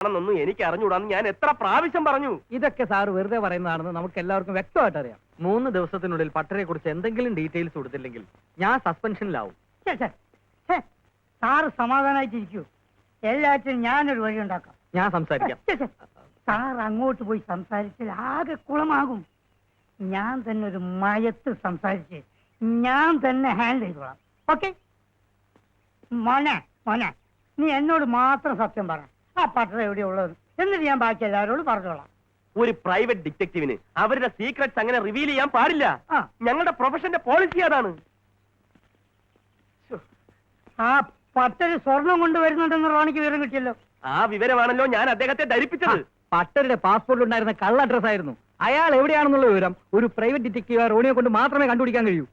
ണെന്നൊന്നും എനിക്ക് അറിഞ്ഞൂടാന്ന് ഞാൻ എത്ര പ്രാവശ്യം പറഞ്ഞു. ഇതൊക്കെ സാറ് വെറുതെ പറയുന്നതാണെന്ന് നമുക്ക് എല്ലാവർക്കും വ്യക്തമായിട്ട് അറിയാം. 3 ദിവസത്തിനുള്ളിൽ പട്ടരെ കുറിച്ച് എന്തെങ്കിലും ഡീറ്റെയിൽസ് കൊടുത്തില്ലെങ്കിൽ ഞാൻ സസ്പെൻഷനിലാവും. സാറ് സമാധാനായിട്ടിരിക്കൂ. എല്ലാറ്റിനും ഞാനൊരു വഴി ഉണ്ടാക്കാം. ഞാൻ സംസാരിക്കാം. സാർ അങ്ങോട്ട് പോയി സംസാരിച്ചാൽ ആകെ കുളമാകും. ഞാൻ തന്നെ ഒരു മയത്ത് സംസാരിച്ച് ഞാൻ തന്നെ ഹാൻഡിൽ ചെയ്തോളാം. ഓക്കെ മോനെ, മോനെ നീ എന്നോട് മാത്രം സത്യം പറ. ആ പട്ടർ എവിടെ ഉള്ളത് എന്നിട്ട് ഞാൻ ബാക്കി എല്ലാവരോടും പറഞ്ഞോളാം. ഒരു പ്രൈവറ്റ് ഡിറ്റക്റ്റീവിന് അവരുടെ സീക്രട്സ് അങ്ങനെ റിവീൽ ചെയ്യാൻ പാടില്ല. ഞങ്ങളുടെ പ്രൊഫഷന്റെ പോളിസി അതാണ്. ആ പട്ടര് സ്വർണം കൊണ്ടുവരുന്നുണ്ടെന്നുള്ള എനിക്ക് വിവരം കിട്ടിയല്ലോ. ആ വിവരമാണല്ലോ ഞാൻ അദ്ദേഹത്തെ ധരിപ്പിച്ചത്. പട്ടരുടെ പാസ്പോർട്ടിൽ ഉണ്ടായിരുന്ന കള്ള അഡ്രസ് ആയിരുന്നു. അയാൾ എവിടെയാണെന്നുള്ള വിവരം ഒരു പ്രൈവറ്റ് ഡിറ്റക്റ്റീവ് റോണിയെ കൊണ്ട് മാത്രമേ കണ്ടുപിടിക്കാൻ കഴിയൂ.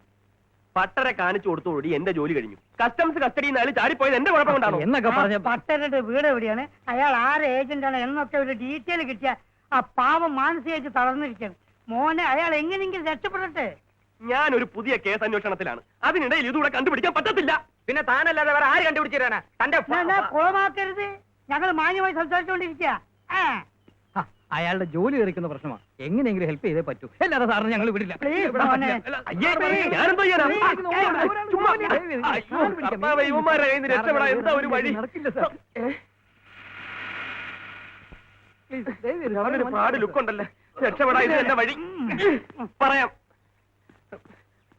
പട്ടരെ കാണിച്ചു കൊടുത്തോടി എന്റെ ജോലി കഴിഞ്ഞു. കസ്റ്റംസ് കസ്റ്റഡിയിൽ നിന്ന് ചാടിപ്പോയത് എന്റെ കുഴപ്പം കൊണ്ടാണോ എന്നൊക്കെ പറഞ്ഞ പട്ടരുടെ വീട് എവിടെയാണ്, അയാൾ ആരെ ഏജന്റാണ് എന്നൊക്കെ ഒരു ഡീറ്റെയിൽ കിട്ടിയ ആ പാവം മാനസികമായിട്ട് തളർന്നിരിക്കണം. മോനെ അയാൾ എങ്ങനെയെങ്കിലും രക്ഷപ്പെടട്ടെ. ഞാൻ ഒരു പുതിയ കേസ് അന്വേഷണത്തിലാണ്. അതിനിടയിൽ ഇതുകൂടെ കണ്ടുപിടിക്കാൻ പറ്റത്തില്ല. പിന്നെ താനല്ലാതെ വേറെ ആര് കണ്ടുപിടിച്ചിരാനാ? തന്റെ കുളമാക്കരുത്. ഞങ്ങൾ മാന്യമായി സംസാരിച്ചുകൊണ്ടിരിക്കുക. അയാളുടെ ജോലി തെറിക്കുന്ന പ്രശ്നമാണ്. എങ്ങനെയെങ്കിലും ഹെൽപ്പ് ചെയ്തേ പറ്റൂ. എല്ലാതെ സാറിന് ഞങ്ങൾ വിടില്ല. എന്താ ഒരു വഴി? പാട് ലുക്കുണ്ടല്ലേ. രക്ഷപ്പെടാ, ഇത് എന്റെ വഴി. പറയാം.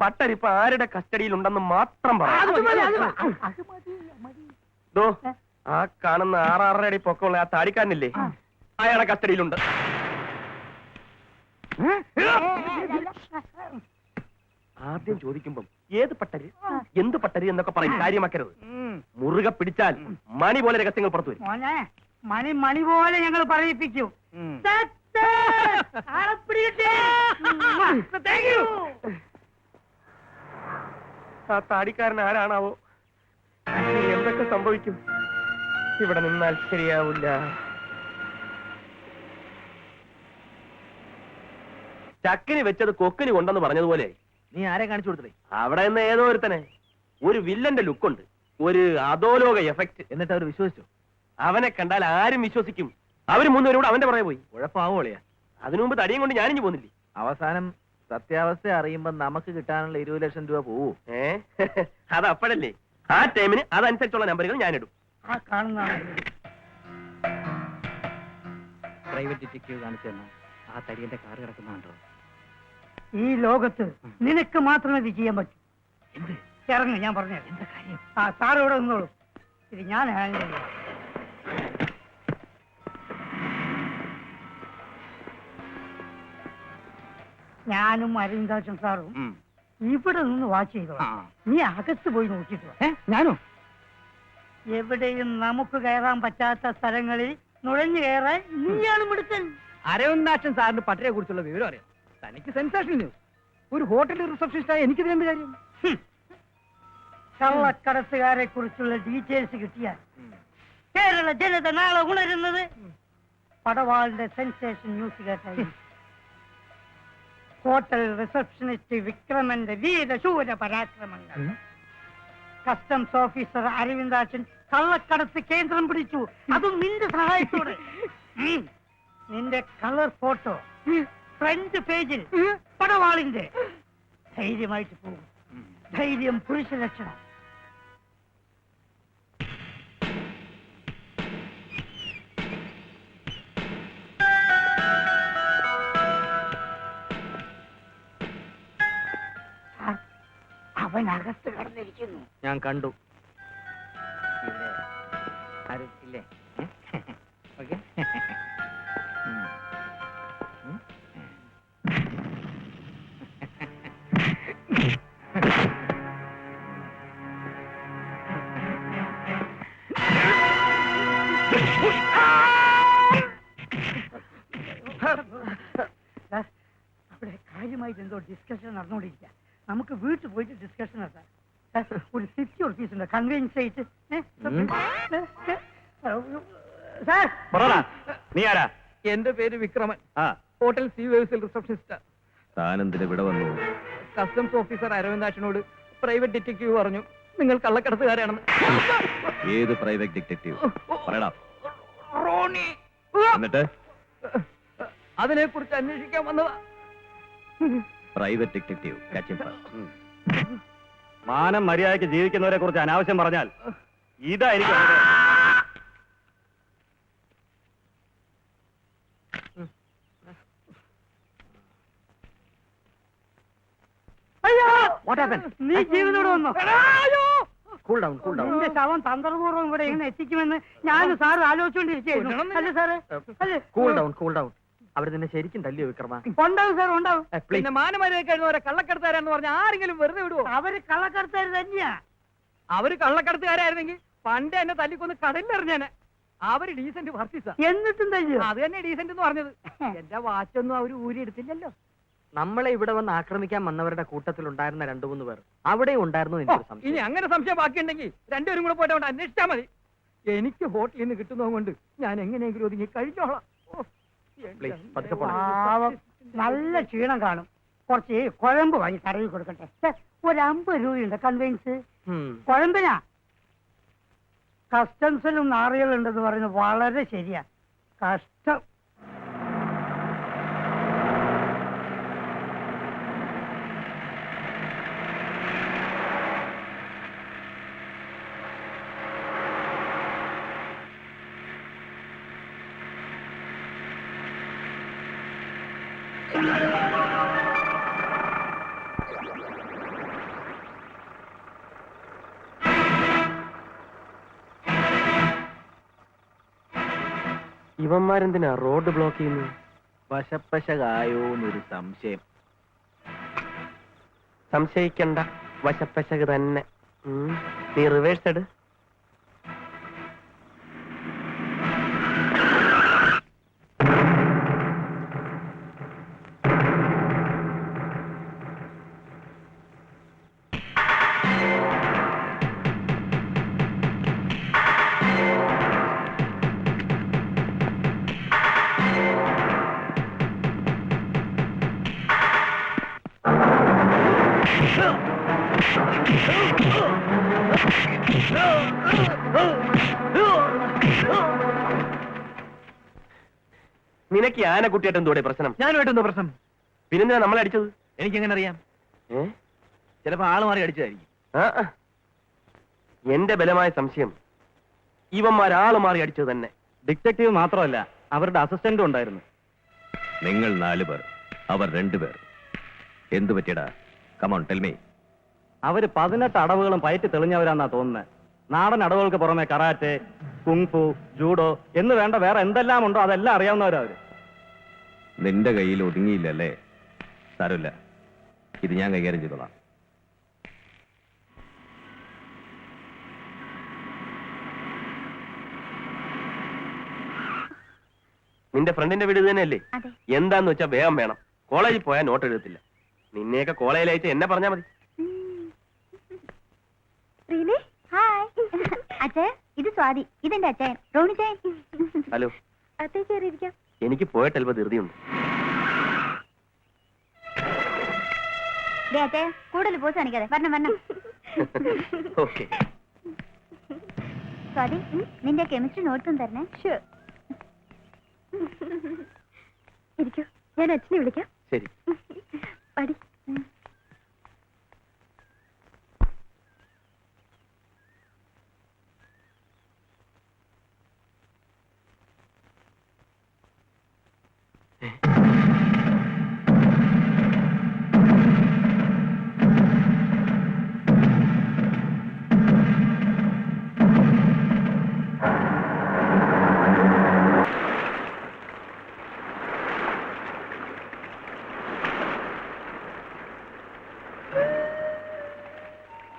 പട്ടരിപ്പ ആരുടെ കസ്റ്റഡിയിലുണ്ടെന്ന് മാത്രം പറയാം. ആ കാണുന്ന 6-6.5 അടി പൊക്കമുള്ള ആ താടിക്കാരനില്ലേ, അയാളെ കസ്റ്റഡിയിലുണ്ട്. ആദ്യം ചോദിക്കുമ്പം ഏത് പട്ടര്, എന്ത് പട്ടര് എന്നൊക്കെ പറയും. കാര്യമാക്കരുത്. മുറുകെ പിടിച്ചാൽ മണി പോലെ രഹസ്യങ്ങൾ പുറത്തു വരും. മണി മണി പോലെ ഞങ്ങൾ പറയിപ്പിക്കൂ. ആ താടിക്കാരൻ ആരാണാവോ? എന്തൊക്കെ സംഭവിക്കും? ഇവിടെ നിന്നാൽ ശരിയാവില്ല. ചക്കിന് വെച്ചത് കൊക്കിന് കൊണ്ടെന്ന് പറഞ്ഞതുപോലെ നീ ആരെ കാണിച്ചു കൊടുത്തേ? അവിടെ നിന്ന് ഏതോ ഒരുത്തനെ. ഒരു വില്ലന്റെ ലുക്കുണ്ട്, ഒരു അധോലോക എഫക്ട്. എന്നിട്ട് അവർ വിശ്വസിച്ചു? അവനെ കണ്ടാൽ ആരും വിശ്വസിക്കും. അവര് 3 പേരും കൂടെ അവന്റെ പുറകെ പോയി. ഉഴപ്പാവോളിയാ. അതിനു മുമ്പ് തടിയും കൊണ്ട് ഞാനിഞ്ഞു പോന്നില്ലേ. അവസാനം സത്യാവസ്ഥ അറിയുമ്പോ നമുക്ക് കിട്ടാനുള്ള 20 ലക്ഷം രൂപ പോവൂ. അത് അപ്പോഴല്ലേ. ആ ടൈമിന് അതനുസരിച്ചുള്ള നമ്പറുകൾ ഞാനിടും. ആ കാണുന്നതാണ് പ്രൈവറ്റ് ഡിറ്റക്റ്റീവ് കാണിച്ചു തന്ന ആ തടിയന്റെ കാറ് കിടക്കുന്നുണ്ടോ? ഈ ലോകത്ത് നിനക്ക് മാത്രമേ ഇത് ചെയ്യാൻ പറ്റൂ. എന്ത് ഇറങ്ങ്, ഞാൻ പറഞ്ഞു എന്താ കാര്യം. ആ സാറ് ഇവിടെ നിന്നോളൂ, ഇത് ഞാൻ ഹാൻഡിൽ ചെയ്യാം. ഞാനും അരവിന്ദാക്ഷൻ സാറും ഇവിടെ നിന്ന് വാച്ച് ചെയ്തോളാം. നീ അകത്ത് പോയി നോക്കിയിട്ട്. ഞാനോ? എവിടെയും നമുക്ക് കയറാൻ പറ്റാത്ത സ്ഥലങ്ങളിൽ നുഴഞ്ഞു കയറാൻ നീയാണ് മിടുക്കൻ. അരവിന്ദാക്ഷൻ സാറിന് പട്ടരെ കുറിച്ചുള്ള വിവരം അറിയാം. തനിക്ക് സെൻസേഷൻ ന്യൂസ്. ഒരു ഹോട്ടലിൽ റിസപ്ഷനിസ്റ്റായി എനിക്കിത് എന്ത് കാര്യം? കള്ളക്കടത്തുകാരെ കുറിച്ചുള്ള ഡീറ്റെയിൽസ് കിട്ടിയാൽ കേരള ജനത നാളെ ഉണരുന്നത് പടവാളിന്റെ സെൻസേഷൻ ന്യൂസ് കേട്ടായി. ഹോട്ടൽ റിസപ്ഷനിസ്റ്റ് വിക്രമന്റെ വീരശൂര പരാക്രമങ്ങൾ. കസ്റ്റംസ് ഓഫീസർ അരവിന്ദാക്ഷൻ കള്ളക്കടത്ത് കേന്ദ്രം പിടിച്ചു, അതും നിന്റെ സഹായത്തോടെ. നിന്റെ കളർ ഫോട്ടോ ഫ്രണ്ട് പേജിൽ പടവാളിന്റെ. ധൈര്യമായിട്ട് പോകും. ധൈര്യം പുരുഷ ലക്ഷണം. അവൻ അകത്ത് കടന്നിരിക്കുന്നു. ഞാൻ കണ്ടു. ഇവിടെ ആരും ഇല്ലേ? ഓക്കെ. അവിടെ കാര്യമായിട്ട് എന്തോ ഡിസ്കഷൻ നടന്നുകൊണ്ടിരിക്കുക. നമുക്ക് വീട്ടിൽ പോയിട്ട് ഡിസ്കഷൻ നടത്താം. ഒരു സിറ്റി ഓഫീസുണ്ട്, കൺവീനിയൻസ് ആയിട്ട്. നീ ആരാ? എന്റെ പേര് വിക്രമൻ. ഹോട്ടൽ സീ വേവ്സിൽ റിസപ്ഷനിസ്റ്റ്. താനെന്തിന് ഇവിടെ വന്നു? കസ്റ്റംസ് ഓഫീസർ അരവിന്ദാക്ഷനോട് പ്രൈവറ്റ് ഡിറ്റക്റ്റീവ് പറഞ്ഞു നിങ്ങൾ കള്ളക്കടത്തുകാരാണെന്ന്. ഏത് പ്രൈവറ്റ് ഡിറ്റക്റ്റീവ്? പറയടാ. ഉണ്ണി. എന്നിട്ട് അതിനെ കുറിച്ച് അന്വേഷിക്കാൻ വന്നതാ. പ്രൈവറ്റ് ഡിറ്റക്റ്റീവ് കച്ചിമ്പ. മാനം മര്യാദയ്ക്ക് ജീവിക്കുന്നവരെ കുറിച്ച് അനാവശ്യം പറഞ്ഞാൽ ഇതാ എനിക്ക് നീ ജീവിതോടെ വന്നോ? Cool down cool down. നിന്റെ ശവം തന്ത്രപൂർവ്വം ഇവിടെ എങ്ങനെ എത്തിക്കുമെന്ന് ഞാൻ സാർ ആലോചിച്ചുകൊണ്ടിരിക്കുന്നു. അല്ലേ സാറേ? അല്ലേ? Cool down cool down. അവർ നിന്നെ ശരിക്കും തല്ലിയോ വിക്രമ? ഉണ്ടാവും സാർ, ഉണ്ടാവും. പിന്നെ മാനമര്യാദ കഴിഞ്ഞവരെ കള്ളക്കടത്തുകാരെന്ന് പറഞ്ഞ ആരെങ്കിലും വെറുതെ വിടുവോ? അവര് കള്ളക്കടത്താര് തന്നെയാ. അവര് കള്ളക്കടത്തുകാരായിരുന്നെങ്കിൽ പണ്ട് എന്നെ തല്ലിക്കൊന്ന് കടലിലെറിഞ്ഞേനെ. അവര് ഡീസന്റ് വർത്തിസാ. എന്നിട്ടും തല്ലിയോ? അത് തന്നെ ഡീസന്റ് എന്ന് പറഞ്ഞത്. എന്റെ വാച്ചൊന്നും അവര് ഊരി എടുത്തില്ലല്ലോ. നമ്മളെ ഇവിടെ വന്ന് ആക്രമിക്കാൻ വന്നവരുടെ കൂട്ടത്തിൽ ഉണ്ടായിരുന്ന 2-3 പേർ അവിടെ ഉണ്ടായിരുന്നു. എനിക്കൊരു സംശയം. ഇനി അങ്ങനെ സംശയം ബാക്കിയുണ്ടെങ്കിൽ രണ്ടുപേരും കൂടെ പോയിട്ട് അവിടെ അന്വേഷിച്ചാ മതി. എനിക്ക് ഹോട്ടലിൽ നിന്ന് കിട്ടുന്നത് കൊണ്ട് ഞാൻ എങ്ങനെയെങ്കിലും ഒതുങ്ങി കഴിഞ്ഞോളാം. Please, പതുക്കെ പോണം. പാവം, നല്ല ക്ഷീണം കാണും. കുറച്ച് കുഴമ്പ് വാങ്ങി തടവി കൊടുക്കട്ടെ. ഛെ, ഒരു 50 രൂപയുണ്ട് കൺവെൻസ്. കുഴമ്പിനാ. കസ്റ്റംസിലും നാറികളുണ്ടെന്ന് പറയുന്നത് വളരെ ശരിയാ. കഷ്ടം. ഇവന്മാരെന്തിനാ റോഡ് ബ്ലോക്ക് ചെയ്യുന്നു? വശപ്പശകായോന്നൊരു സംശയം. സംശയിക്കണ്ട, വശപ്പശക് തന്നെ. നീ റിവേഴ്സ് എടു. നിനക്ക് ആനക്കുട്ടിയായിട്ട് എന്തോടെ പ്രശ്നം? ഞാനുമായിട്ടെന്തോ പ്രശ്നം? പിന്നെന്തിനാ നമ്മളെ അടിച്ചത്? എനിക്കെങ്ങനെ അറിയാം? ചിലപ്പോ ആള് മാറി അടിച്ചതായിരിക്കും. എന്റെ ബലമായ സംശയം ഇവന്മാരാള് മാറി അടിച്ചത് തന്നെ. ഡിറ്റക്റ്റീവ് മാത്രമല്ല, അവരുടെ അസിസ്റ്റന്റും ഉണ്ടായിരുന്നു. നിങ്ങൾ 4 പേർ, അവർ 2 പേർ. എന്തു പറ്റിയടാ? Come on tell me. അവര് 18 അടവുകളും പയറ്റി തെളിഞ്ഞവരാന്നാ തോന്നുന്നത്. നാടൻ അടവുകൾക്ക് പുറമെ കറാറ്റെ, കുങ്ഫു, ജൂഡോ എന്ന് വേണ്ട വേറെ എന്തെല്ലാം ഉണ്ടോ അതെല്ലാം അറിയാവുന്നവരാ അവര്. നിന്റെ കയ്യിൽ ഒതുങ്ങിയില്ലല്ലേ? സാരമില്ല, ഇത് ഞാൻ കൈകാര്യം ചെയ്തോളാം. നിന്റെ ഫ്രണ്ടിന്റെ വീട് ഇത് തന്നെയല്ലേ? എന്താന്ന് വെച്ചാ വേഗം വേണം. കോളേജിൽ പോയാൽ നോട്ട് എഴുതത്തില്ല. നിന്നെയൊക്കെ കോളേജിൽ അയച്ച് എന്നെ പറഞ്ഞാ മതി. ഇത് സ്വാതി, ഇതെന്റെ അച്ഛൻ റോണി ചായൻ. ഹലോ. അത്തേ കയറിയിരിക്കാം. എനിക്ക് പോയിട്ട് അല്പം ധൃതിയുണ്ട്. അച്ഛേ, കൂടുതൽ പോസ് കാണിക്കാതെ വരണം വരണം. ഓക്കെ. സ്വാതി, നിന്റെ കെമിസ്ട്രി നോട്ടും തരണേ. ഇരിക്കൂ, ഞാൻ അച്ഛനെ വിളിക്കാം. ശരി. പടി.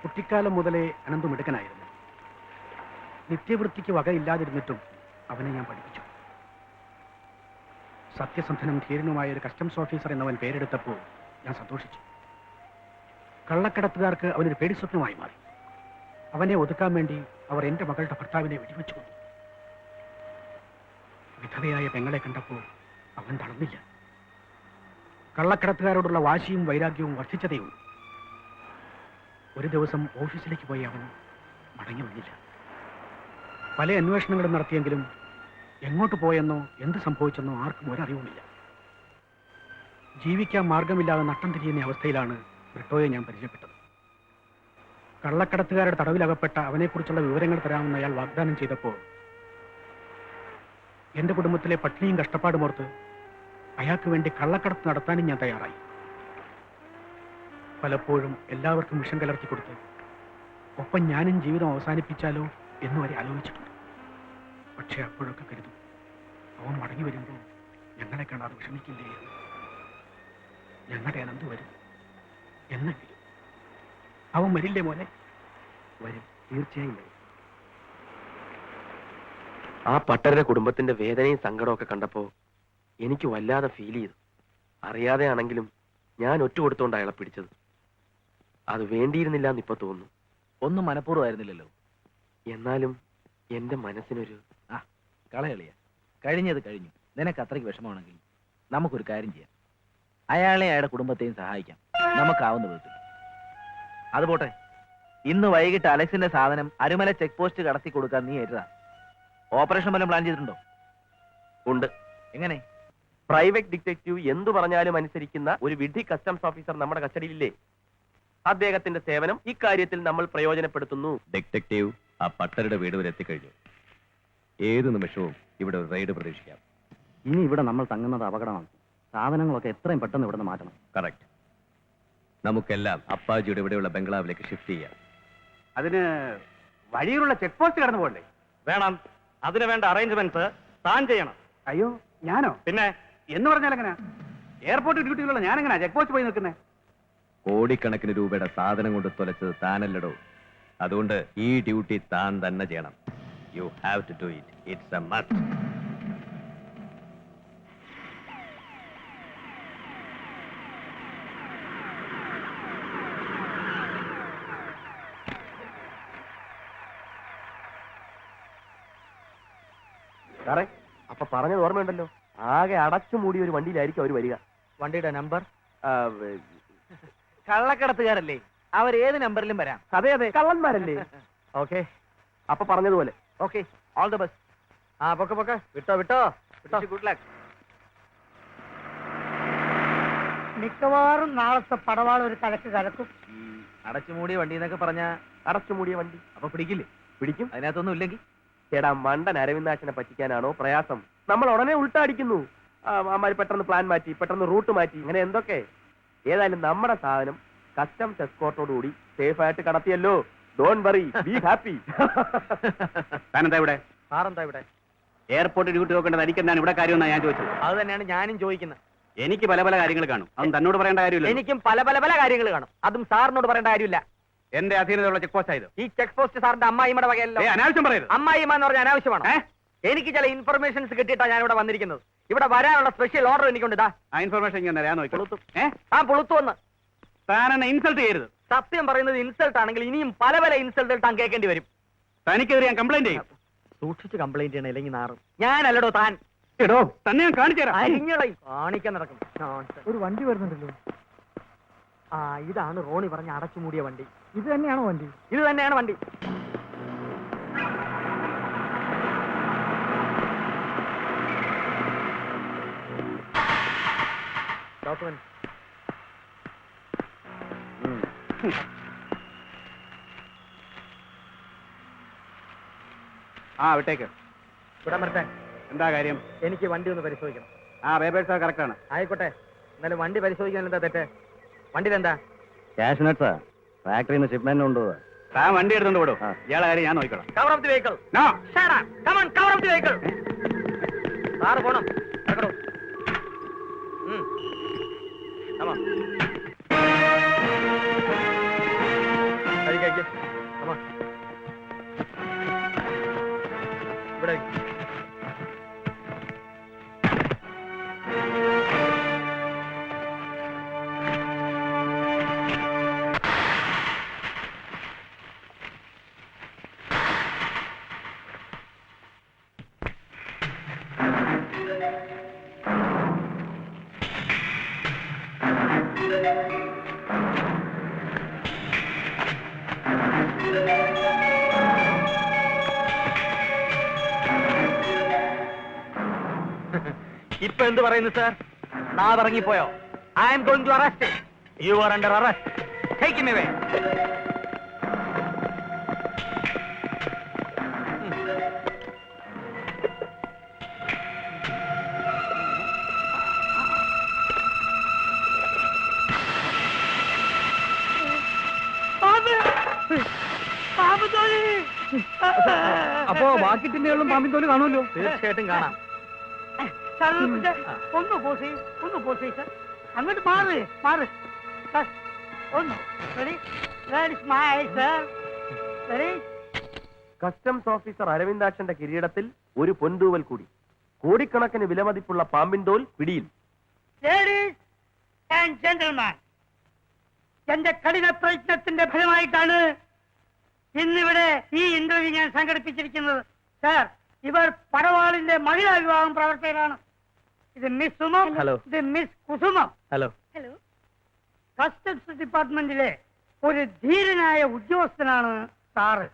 കുട്ടിക്കാലം മുതലേ അനന്തു മിടുക്കനായിരുന്നു. നിത്യവൃത്തിക്ക് വകയില്ലാതിരുന്നിട്ടും അവനെ ഞാൻ പഠിപ്പിച്ചു. സത്യസന്ധനും ധീരനുമായ ഒരു കസ്റ്റംസ് ഓഫീസർ എന്നവൻ പേരെടുത്തപ്പോൾ ഞാൻ സന്തോഷിച്ചു. കള്ളക്കടത്തുകാർക്ക് അവനൊരു പേടിസ്വപ്നമായി മാറി. അവനെ ഒതുക്കാൻ വേണ്ടി അവർ എന്റെ മകളുടെ ഭർത്താവിനെ വെടിവെച്ചു കൊന്നു. വിധവയായ പെങ്ങളെ കണ്ടപ്പോൾ അവൻ തളർന്നില്ല. കള്ളക്കടത്തുകാരോടുള്ള വാശിയും വൈരാഗ്യവും വർദ്ധിച്ചതേയുള്ളൂ. ഒരു ദിവസം ഓഫീസിലേക്ക് പോയി അവൻ മടങ്ങി വന്നില്ല. പല അന്വേഷണങ്ങളും നടത്തിയെങ്കിലും എങ്ങോട്ട് പോയെന്നോ എന്ത് സംഭവിച്ചെന്നോ ആർക്കും ഒരറിവുമില്ല. ജീവിക്കാൻ മാർഗമില്ലാതെ നട്ടം തിരിയുന്ന അവസ്ഥയിലാണ് ബ്രിട്ടോയെ ഞാൻ പരിചയപ്പെട്ടത്. കള്ളക്കടത്തുകാരുടെ തടവിലകപ്പെട്ട അവനെക്കുറിച്ചുള്ള വിവരങ്ങൾ തരാമെന്ന് അയാൾ വാഗ്ദാനം ചെയ്തപ്പോൾ എന്റെ കുടുംബത്തിലെ പട്ടിണിയും കഷ്ടപ്പാടുമോർത്ത് അയാൾക്ക് വേണ്ടി കള്ളക്കടത്ത് നടത്താനും ഞാൻ തയ്യാറായി. പലപ്പോഴും എല്ലാവർക്കും വിഷം കലർത്തി കൊടുത്ത് ഒപ്പം ഞാനും ജീവിതം അവസാനിപ്പിച്ചാലോ എന്ന് വരെ ആലോചിച്ചിട്ടുണ്ട്. പക്ഷെ അപ്പോഴൊക്കെ കരുതും, അവൻ മടങ്ങി വരുമ്പോൾ ഞങ്ങളെ കാണാതെ വിഷമിക്കില്ലേ എന്ന്. ഞങ്ങളുടെ അനന്ത് വരും എന്നെങ്കിലും. അവൻ വരില്ലേ മോനെ? വരും, തീർച്ചയായും വരും. ആ പട്ടരുടെ കുടുംബത്തിന്റെ വേദനയും സങ്കടവും ഒക്കെ കണ്ടപ്പോ എനിക്ക് വല്ലാതെ ഫീൽ ചെയ്തു. അറിയാതെ ആണെങ്കിലും ഞാൻ ഒറ്റ കൊടുത്തോണ്ട് അയാളെ പിടിച്ചത്. അത് വേണ്ടിയിരുന്നില്ല എന്ന് ഇപ്പൊ തോന്നുന്നു. ഒന്നും മനഃപൂർവ്വമായിരുന്നില്ലല്ലോ. എന്നാലും എന്റെ മനസ്സിനൊരു കളയളിയ, കഴിഞ്ഞത് കഴിഞ്ഞു. നിനക്ക് അത്രയ്ക്ക് വിഷമമാണെങ്കിൽ നമുക്കൊരു കാര്യം ചെയ്യാം. അയാളെ അയാളുടെ കുടുംബത്തെയും സഹായിക്കാം, നമുക്കാവുന്ന വിധത്തിൽ. അതുപോട്ടെ, ഇന്ന് വൈകിട്ട് അലക്സിന്റെ സാധനം അരുമല ചെക്ക് പോസ്റ്റ് കടത്തി കൊടുക്കാൻ നീ ഏറ്റാ. ഓപ്പറേഷൻ വല്ലതും പ്ലാൻ ചെയ്തിട്ടുണ്ടോ? ഉണ്ട്. എങ്ങനെ? പ്രൈവറ്റ് ഡിറ്റക്റ്റീവ് എന്തു പറഞ്ഞാലും അനുസരിക്കുന്ന ഒരു വിഡി കസ്റ്റംസ് ഓഫീസർ നമ്മുടെ കസ്റ്റഡിയിലില്ലേ? അദ്ദേഹത്തിന്റെ സേവനം ഇക്കാര്യത്തിൽ നമ്മൾ പ്രയോജനപ്പെടുത്തുന്നു. ഡിറ്റക്റ്റീവ് ആ പട്ടരുടെ വീട് വരെ എത്തിക്കഴിഞ്ഞു. ഏത് നിമിഷവും ഇവിടെ ഒരു റെയ്ഡ് പ്രതീക്ഷിക്കാം. ഇനി ഇവിടെ നമ്മൾ തങ്ങുന്നത് അപകടമാണ്. സാധനങ്ങളൊക്കെ എത്രയും പെട്ടെന്ന് ഇവിടുന്ന് മാറ്റണം. കറക്റ്റ്. നമുക്കെല്ലാം അപ്പാജിയുടെ ഇവിടെയുള്ള ബംഗ്ലാവിലേക്ക് ഷിഫ്റ്റ് ചെയ്യാം. അതിന് വഴിയിലുള്ള ചെക്ക് പോസ്റ്റ് കടന്നു പോകണ്ടേ? വേണം. അതിന് വേണ്ട അറേഞ്ച്മെന്റ്സ് താൻ ചെയ്യണം. അയ്യോ, ഞാനോ? പിന്നെ എന്ന് പറഞ്ഞാൽ എങ്ങനെയാ? എയർപോർട്ട് ഡ്യൂട്ടിയിലുള്ള ഞാൻ എങ്ങനെയാ ചെക്ക് പോസ്റ്റ് പോയി നിൽക്കുന്നത്? കോടിക്കണക്കിന് രൂപയുടെ സാധനം കൊണ്ട് തുലച്ചത് താനല്ലടോ. അതുകൊണ്ട് ഈ ഡ്യൂട്ടി താൻ തന്നെ ചെയ്യണം. You have to do it. It's a must. സാറേ, അപ്പൊ പറഞ്ഞത് ഓർമ്മയുണ്ടല്ലോ, ആകെ അടച്ചു മൂടിയ ഒരു വണ്ടിയിലായിരിക്കും അവർ വരിക. വണ്ടിയുടെ നമ്പർ? ആ, കള്ളക്കടത്തുകാരല്ലേ, അവർ ഏത് നമ്പറിലും വരാം. അതെ അതെ, കള്ളന്മാരല്ലേ? ഓക്കെ അപ്പൊ പറഞ്ഞതുപോലെ. Okay, all the best. ആ പൊക്കെ പൊക്കെ, വിട്ടോ വിട്ടോ വിട്ടോ. Good luck. മിക്കവാറും നാളത്തെ പടവാൾ ഒരു കലക്ക് കലക്കും. അടച്ചു മൂടിയ വണ്ടി എന്നൊക്കെ പറഞ്ഞ അടച്ചു മൂടിയ വണ്ടി അപ്പൊ പിടിക്കില്ലേ? പിടിക്കും. അതിനകത്തൊന്നും ഇല്ലെങ്കിൽ ചേടാ, മണ്ടൻ അരവിന്ദാക്ഷനെ പറ്റിക്കാനാണോ പ്രയാസം? നമ്മൾ ഉടനെ ഉൾട്ടടിക്കുന്നു. അമ്മാര് പെട്ടെന്ന് പ്ലാൻ മാറ്റി, പെട്ടെന്ന് റൂട്ട് മാറ്റി, ഇങ്ങനെ എന്തൊക്കെ. ഏതായാലും നമ്മുടെ സാധനം കസ്റ്റംസ് എസ്കോർട്ടോടുകൂടി സേഫ് ആയിട്ട് കടത്തിയല്ലോ. Don't worry, be happy. താനെന്താ ഇവിടെ? സാറെന്താ ഇവിടെ? എയർപോർട്ട് ഡ്യൂട്ടി നോക്കേണ്ടത് എനിക്കെന്താണ് ഇവിടെ കാര്യമെന്നാണ് ഞാൻ ചോദിച്ചത്. അത് തന്നെയാണ് ഞാനും ചോദിക്കുന്നത്. എനിക്ക് പല പല കാര്യങ്ങൾ കാണും, അതും തന്നോട് പറയേണ്ട കാര്യമില്ല. എനിക്കും പല പല പല കാര്യങ്ങൾ കാണും, അതും സാറിനോട് പറയേണ്ട കാര്യമില്ല. എന്റെ അധീനതയുള്ള ചെക്ക് പോസ്റ്റ് ആയത്. ഈ ചെക്ക് പോസ്റ്റ് സാറിന്റെ അമ്മായിമ്മയുടെ വകയല്ലോ. അനാവശ്യം പറയരുത്. അമ്മായിമ്മ എന്ന് പറഞ്ഞാൽ അനാവശ്യമാണ്. എനിക്ക് ചില ഇൻഫർമേഷൻസ് കിട്ടിയിട്ടാണ് ഞാൻ ഇവിടെ വന്നിരിക്കുന്നത്. ഇവിടെ വരാനുള്ള സ്പെഷ്യൽ ഓർഡർ എനിക്കുണ്ട്. ആ ഇൻഫർമേഷൻ ഇങ്ങനെ ഞാൻ നോക്കി. ആ പുളുത്തുവന്ന് താൻ എന്നെ ഇൻസൾട്ട് ചെയ്യരുത്. സത്യം പറയുന്നത് ഇൻസൾട്ട് ആണെങ്കിൽ ഇനിയും പല പല ഇൻസൾട്ടുകൾ താൻ കേൾക്കേണ്ടി വരും. തനിക്കെതിരെ ഞാൻ കംപ്ലൈന്റ് ചെയ്യും. സൂക്ഷിച്ച് കംപ്ലൈന്റ് ചെയ്യണം, അല്ലെങ്കിൽ നാറും. ഞാനല്ലടോ താൻ. എടോ, തന്നെ ഞാൻ കാണിച്ചു തരാം. അരിഞ്ഞളയും കാണിക്കാൻ നടക്കും. ഒരു വണ്ടി വരുന്നുണ്ടല്ലോ. ആ, ഇതാണ് റോണി പറഞ്ഞ അടച്ചു മൂടിയ വണ്ടി. ഇത് തന്നെയാണോ വണ്ടി? ഇത് തന്നെയാണ് വണ്ടി. ഡോക്യുമെന്റ്. ആ, വിട്ടേക്ക്. ഇവിടെ മരട്ടെ. എന്താ കാര്യം? എനിക്ക് വണ്ടി ഒന്ന് പരിശോധിക്കണം. ആ, പേപ്പേഴ്സ് കറക്റ്റ് ആണ്. ആയിക്കോട്ടെ, എന്നാലും വണ്ടി പരിശോധിക്കാൻ എന്താ തെറ്റ്? വണ്ടിയിലെന്താ? ക്യാഷ് നട്സാ. ഫാക്ടറിയിൽ നിന്ന് ഷിപ്മെന്റ് കൊണ്ടുപോവാ. താൻ വണ്ടി എടുത്തോണ്ട് വിടും. ഇയാളെ കാര്യം ഞാൻ നോക്കിക്കോളാം. Cover of the vehicle. No. Shut up. Come on, cover up the vehicle. Sir പോണം. ഇറക്കടോ. Come on. കഴിക്ക്. Come on. ഇവിടെ. ഇപ്പൊ എന്ത് പറയുന്നു സാർ? നാവിറങ്ങിപ്പോയോ? I am going to arrest you. Are under arrest. Take him away. അപ്പോ ബാക്കി ടിന്നുകളും പാമ്പിൻ തോല് കാണുമല്ലോ. തീർച്ചയായിട്ടും കാണാം. ഒന്ന് പോസേ, ഒന്ന് പോസേ സർ. അങ്ങോട്ട് മാറ്, മാറ്. സർ, ഒന്ന്. Ready? Ready, smile, sir. Ready? Customs officer അരവിന്ദാക്ഷന്റെ കിരീടത്തിൽ ഒരു പൊൻതൂവൽ കൂടി. കോടിക്കണക്കിന് വിലമതിപ്പുള്ള പാമ്പിൻ തോൽ പിടിയിൽ. Ladies and gentlemen, എന്റെ കഠിന പ്രയത്നത്തിന്റെ ഫലമായിട്ടാണ് ഇന്നിവിടെ ഈ ഇന്റർവ്യൂ ഞാൻ സംഘടിപ്പിച്ചിരിക്കുന്നത്. സർ, ഇവർ പടവാളിന്റെ മഹിളാ വിഭാഗം പ്രവർത്തകരാണ്. ഇത് മിസ് സുമം, ഹലോ. ഇത് മിസ് കുസുമം. ഹലോ. ഹലോ. കസ്റ്റംസ് ഡിപ്പാർട്ട്മെന്റിലെ ഒരു ധീരനായ ഉദ്യോഗസ്ഥനാണ് സാറ്.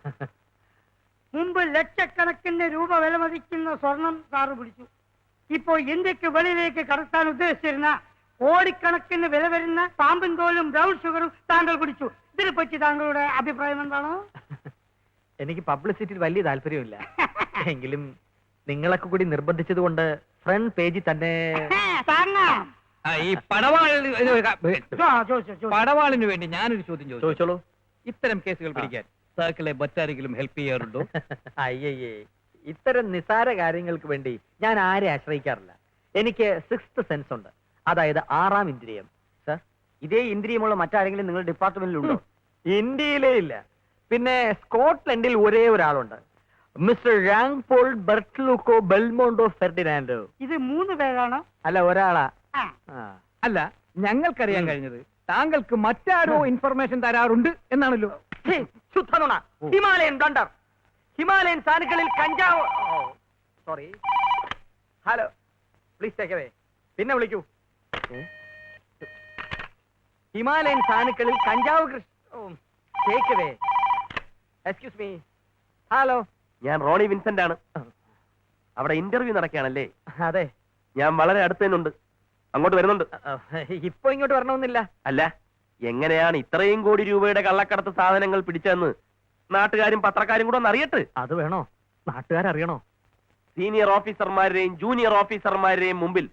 മുമ്പ് ലക്ഷക്കണക്കിന് രൂപ വിലമതിക്കുന്ന സ്വർണം സാറ് പിടിച്ചു. ഇപ്പോ ഇന്ത്യക്ക് വെളിയിലേക്ക് കടത്താൻ ഉദ്ദേശിച്ചിരുന്ന കോടിക്കണക്കിന് വില വരുന്ന പാമ്പിൻ തോലും ബ്രൗൺ ഷുഗറും താങ്കൾ പിടിച്ചു. ഇതിനെപ്പറ്റി താങ്കളുടെ അഭിപ്രായം എന്താണ്? എനിക്ക് പബ്ലിസിറ്റിയിൽ വലിയ താല്പര്യമില്ല. എങ്കിലും നിങ്ങളൊക്കെ കൂടി നിർബന്ധിച്ചത് കൊണ്ട് ഫ്രണ്ട് പേജിൽ തന്നെ താങ്ങാം. ഈ പടവാളിന് ചോദിച്ചോ. പടവാളിന് വേണ്ടി ഞാനൊരു ചോദ്യം ചോദിച്ചു. ചോദിച്ചോളൂ. ഇത്തരം കേസുകൾ പിടിക്കാൻ സർക്കിളെ മറ്റാരെങ്കിലും ഹെൽപ്പ് ചെയ്യാറുണ്ടോ? അയ്യയ്യേ, ഇത്തരം നിസാര കാര്യങ്ങൾക്ക് വേണ്ടി ഞാൻ ആരെ ആശ്രയിക്കാറില്ല. എനിക്ക് സിക്സ്ത് സെൻസ് ഉണ്ട്, അതായത് 6ാം ഇന്ദ്രിയം. സർ, ഇതേ ഇന്ദ്രിയമുള്ള മറ്റാരെങ്കിലും നിങ്ങളുടെ ഡിപ്പാർട്ട്മെന്റിലുണ്ടോ? ഇന്ത്യയിലേ ഇല്ല. പിന്നെ സ്കോട്ട്ലൻഡിൽ ഒരേ ഒരാളുണ്ട്, മിസ്റ്റർ റാങ് പോൾ ബെർട്ട്ലൂക്കോ ബെൽമോണ്ടോ ഫെർഡിനാൻഡോ. ഇത് 3 പേരാണോ? അല്ല, ഒരാളാ. ആ. ആ. അല്ല, ഞങ്ങൾക്കറിയാൻ കഴിഞ്ഞത് താങ്കൾക്ക് മറ്റാരോ ഇൻഫർമേഷൻ തരാറുണ്ട് എന്നാണല്ലോ. ഛേ, ശുദ്ധനുണ. ഹിമാലയൻ ബ്ലണ്ടർ. ഹിമാലയൻ സാനുക്കളിൽ കഞ്ചാവ്. Sorry. Hello, please take away. പിന്നെ വിളിക്കൂ. ഹിമാലയൻ സാനുക്കളിൽ കഞ്ചാവ് take away. Excuse me. Hello. ഞാൻ റോണി വിൻസെന്റ് ആണ്. അവിടെ ഇന്റർവ്യൂ നടക്കുകയാണല്ലേ? അതെ. ഞാൻ വളരെ അടുത്ത് തന്നെയുണ്ട്. അങ്ങോട്ട് വരുന്നുണ്ട്. ഇപ്പൊ ഇങ്ങോട്ട് വരണമെന്നില്ല. അല്ല, എങ്ങനെയാണ് ഇത്രയും കോടി രൂപയുടെ കള്ളക്കടത്ത് സാധനങ്ങൾ പിടിച്ചതെന്ന് നാട്ടുകാരും പത്രക്കാരും കൂടെ ഒന്ന് അറിയട്ടെ. അത് വേണോ? നാട്ടുകാരറിയണോ? സീനിയർ ഓഫീസർമാരുടെയും ജൂനിയർ ഓഫീസർമാരുടെയും മുമ്പിൽ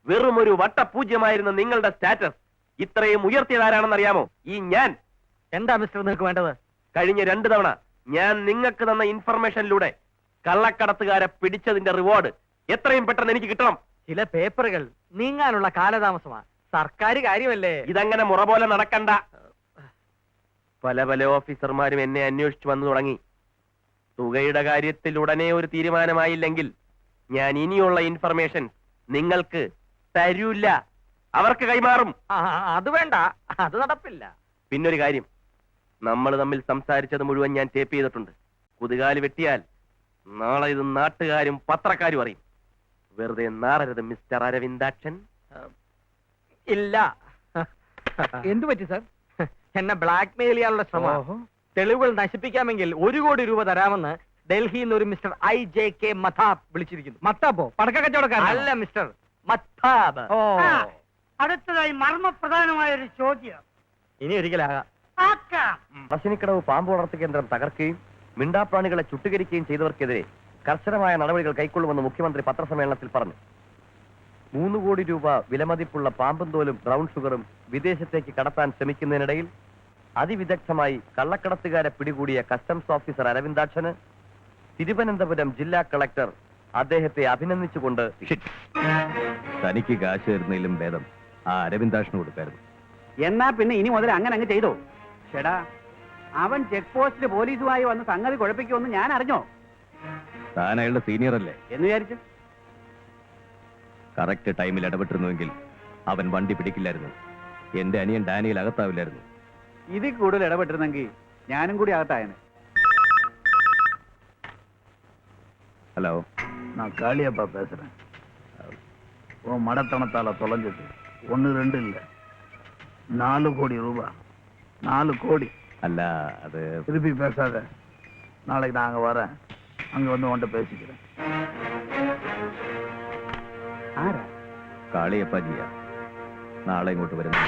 വെറും ഒരു വട്ടപൂജ്യമായിരുന്ന നിങ്ങളുടെ സ്റ്റാറ്റസ് ഇത്രയും ഉയർത്തിയതാരാണെന്ന് അറിയാമോ? ഈ ഞാൻ. എന്താ മിസ്റ്റർ നിങ്ങൾക്ക് വേണ്ടത്? കഴിഞ്ഞ 2 തവണ ഞാൻ നിങ്ങൾക്ക് തന്ന ഇൻഫർമേഷനിലൂടെ കള്ളക്കടത്തുകാരെ പിടിച്ചതിന്റെ റിവാർഡ് എത്രയും പെട്ടെന്ന് എനിക്ക് കിട്ടണം. ചില പേപ്പറുകൾ നീങ്ങാനുള്ള കാലതാമസമാ. സർക്കാർ കാര്യമല്ലേ. ഇതങ്ങനെ മുറ പോലെ നടക്കണ്ട. പല പല ഓഫീസർമാരും എന്നെ അന്വേഷിച്ചു വന്നു തുടങ്ങി. തുകയുടെ കാര്യത്തിൽ ഉടനെ ഒരു തീരുമാനമായില്ലെങ്കിൽ ഞാൻ ഇനിയുള്ള ഇൻഫർമേഷൻ നിങ്ങൾക്ക് തരൂല്ല, അവർക്ക് കൈമാറും. അത് വേണ്ട, അത് നടപ്പില്ല. പിന്നൊരു കാര്യം, നമ്മൾ തമ്മിൽ സംസാരിച്ചത് മുഴുവൻ ഞാൻ ടേപ്പ് ചെയ്തിട്ടുണ്ട്. കുതുകാല് വെട്ടിയാൽ നാളെ ഇത് നാട്ടുകാരും പത്രക്കാരും അറിയും. വെറുതെ നാറരുത് മിസ്റ്റർ അരവിന്ദാക്ഷൻ. ഇല്ല. എന്തു പറ്റി സാർ? എന്നെ ബ്ലാക്ക് മെയിൽ ചെയ്യാനുള്ള ശ്രമം. തെളിവുകൾ നശിപ്പിക്കാമെങ്കിൽ 1 കോടി രൂപ തരാമെന്ന് ഡൽഹിയിൽ നിന്ന് ഒരു മിസ്റ്റർ IJK മഥാബ് വിളിച്ചിരിക്കുന്നു. മത്താപ്പോ പടക്ക കച്ചവടക്കാരൻ? അല്ല, മിസ്റ്റർ മത്താബ്. ആ, അടുത്തതായി മർമ്മപ്രധാനമായ ഒരു ചോദ്യം. ഇനി ഒരിക്കലാകാം. ആക്കാം. പറശ്ശിനിക്കടവ് പാമ്പ് വളർത്തു കേന്ദ്രം തകർക്കുകയും മിണ്ടാപ്രാണികളെ ചുട്ടുകരിക്കുകയും ചെയ്തവർക്കെതിരെ കർശനമായ നടപടികൾ കൈക്കൊള്ളുമെന്ന് മുഖ്യമന്ത്രി പത്രസമ്മേളനത്തിൽ പറഞ്ഞു. 3 കോടി രൂപ വിലമതിപ്പുള്ള പാമ്പും തോലും ബ്രൗൺ ഷുഗറും വിദേശത്തേക്ക് കടത്താൻ ശ്രമിക്കുന്നതിനിടയിൽ അതിവിദഗ്ധമായി കള്ളക്കടത്തുകാരെ പിടികൂടിയ കസ്റ്റംസ് ഓഫീസർ അരവിന്ദാക്ഷന് തിരുവനന്തപുരം ജില്ലാ കളക്ടർ അദ്ദേഹത്തെ അഭിനന്ദിച്ചുകൊണ്ട് തനിക്ക് കാശ് തരുന്നതിലും ഭേദം ആ അരവിന്ദാക്ഷന് കൊടുക്കായിരുന്നു. എന്നാ പിന്നെ ഇനി മുതൽ അങ്ങനെ അങ്ങ് ചെയ്തോ? ചേടാ, അവൻ ചെക്ക് പോസ്റ്റിൽ പോലീസുമായി വന്ന് സംഗതി കുഴപ്പിക്കുമെന്ന് ഞാൻ അറിഞ്ഞോ? താൻ അയാളുടെ സീനിയർ അല്ലേ? എന്ന് വിചാരിച്ചു. കറക്റ്റ് ടൈമിൽ ഇടപെട്ടിരുന്നുവെങ്കിൽ അവൻ വണ്ടി പിടിക്കില്ലായിരുന്നു. എന്റെ അനിയൻ ഡാനിയിൽ അകത്താവില്ലായിരുന്നു. ഇതിൽ കൂടുതൽ ഇടപെട്ടിരുന്നെങ്കിൽ ഞാനും കൂടി അകത്തായനെ. ഹലോ, நான் காளியப்பா பேசுறேன். உன் மடத்தனத்தால தொலைஞ்சது 1, 2 இல்ல, 4 கோடி ரூபாய். 4 கோடி. അല്ല, അത് திருப்பி பேசாத. நாளைக்கு நான் அங்க வரேன். அங்க வந்து உன்கிட்ட பேசிக்கிறேன். ആരാ? കാളിയപ്പ ജിയ നാളെ ഇങ്ങോട്ട് വരുന്നു.